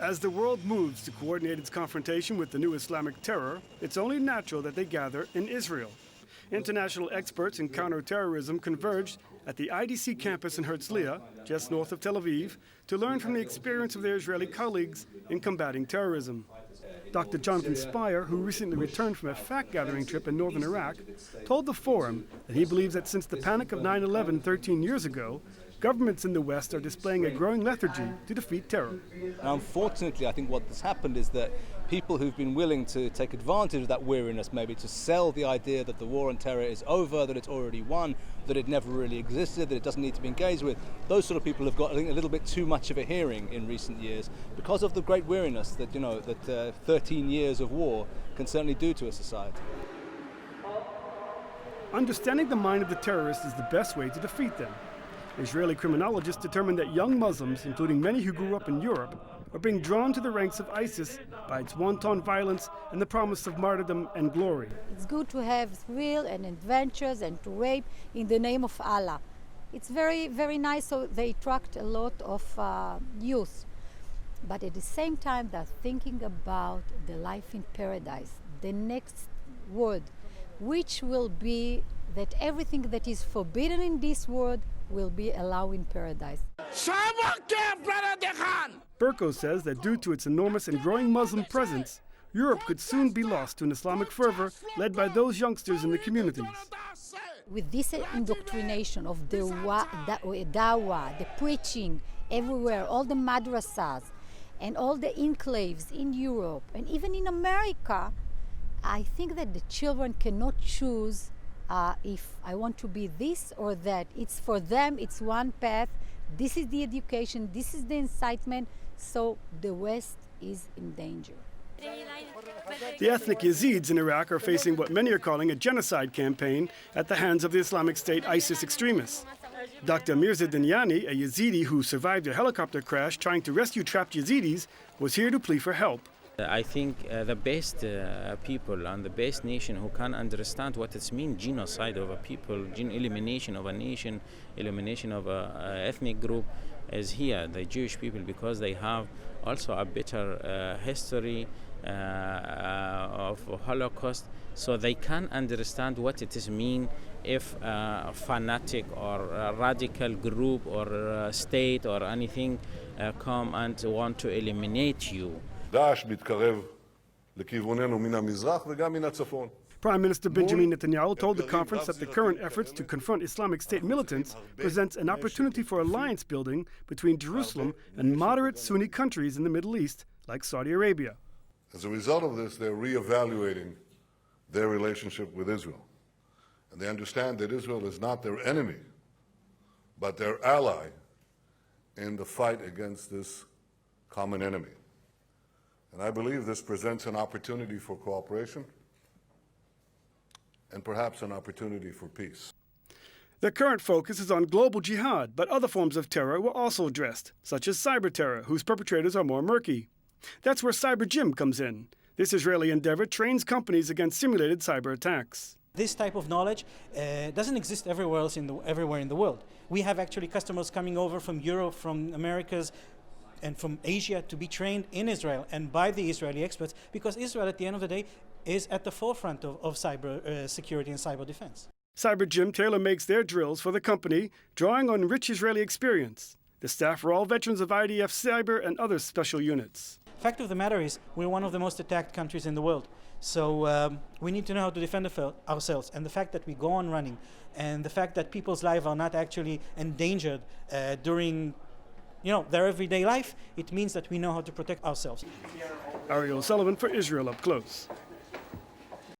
As the world moves to coordinate its confrontation with the new Islamic terror, it's only natural that they gather in Israel. International experts in counterterrorism converged at the IDC campus in Herzliya, just north of Tel Aviv, to learn from the experience of their Israeli colleagues in combating terrorism. Dr. Jonathan Spire, who recently returned from a fact-gathering trip in northern Iraq, told the forum that he believes that since the panic of 9/11 13 years ago, governments in the West are displaying a growing lethargy to defeat terror. Unfortunately, I think what has happened is that people who've been willing to take advantage of that weariness, maybe to sell the idea that the war on terror is over, that it's already won, that it never really existed, that it doesn't need to be engaged with, those sort of people have got, I think, a little bit too much of a hearing in recent years because of the great weariness that, 13 years of war can certainly do to a society. Understanding the mind of the terrorists is the best way to defeat them. Israeli criminologists determined that young Muslims, including many who grew up in Europe, are being drawn to the ranks of ISIS by its wanton violence and the promise of martyrdom and glory. It's good to have thrill and adventures and to rape in the name of Allah. It's very, very nice, so they attract a lot of youth. But at the same time, they're thinking about the life in paradise, the next world, which will be that everything that is forbidden in this world will be allowed in paradise. Berko says that due to its enormous and growing Muslim presence, Europe could soon be lost to an Islamic fervor led by those youngsters in the communities. With this indoctrination of the dawah, the preaching everywhere, all the madrasas and all the enclaves in Europe and even in America, I think that the children cannot choose if I want to be this or that. It's for them, it's one path. This is the education, this is the incitement, so the West is in danger. The ethnic Yazidis in Iraq are facing what many are calling a genocide campaign at the hands of the Islamic State ISIS extremists. Dr. Mirza Dinyani, a Yazidi who survived a helicopter crash trying to rescue trapped Yazidis, was here to plead for help. I think the best people and the best nation who can understand what it means genocide of a people, elimination of a nation, elimination of an ethnic group is here, the Jewish people, because they have also a better history of Holocaust, so they can understand what it means if a fanatic or a radical group or state or anything come and want to eliminate you. דאעש מתקרב לכיווננו מן המזרח וגם מן הצפון. Prime Minister Benjamin Netanyahu told the conference that the current efforts to confront Islamic State militants presents an opportunity for alliance building between Jerusalem and moderate Sunni countries in the Middle East, like Saudi Arabia. As a result of this, they're reevaluating their relationship with Israel. And they understand that Israel is not their enemy, but their ally in the fight against this common enemy. And I believe this presents an opportunity for cooperation and perhaps an opportunity for peace. The current focus is on global jihad, but other forms of terror were also addressed, such as cyber terror, whose perpetrators are more murky. That's where CyberGym comes in. This Israeli endeavor trains companies against simulated cyber attacks. This type of knowledge doesn't exist everywhere else everywhere in the world. We have actually customers coming over from Europe, from Americas, and from Asia to be trained in Israel and by the Israeli experts, because Israel, at the end of the day, is at the forefront of cyber security and cyber defense. CyberGym tailor-makes their drills for the company, drawing on rich Israeli experience. The staff are all veterans of IDF Cyber and other special units. Fact of the matter is, we're one of the most attacked countries in the world. So we need to know how to defend ourselves. And the fact that we go on running, and the fact that people's lives are not actually endangered during their everyday life, it means that we know how to protect ourselves. Ariel Sullivan for Israel Up Close.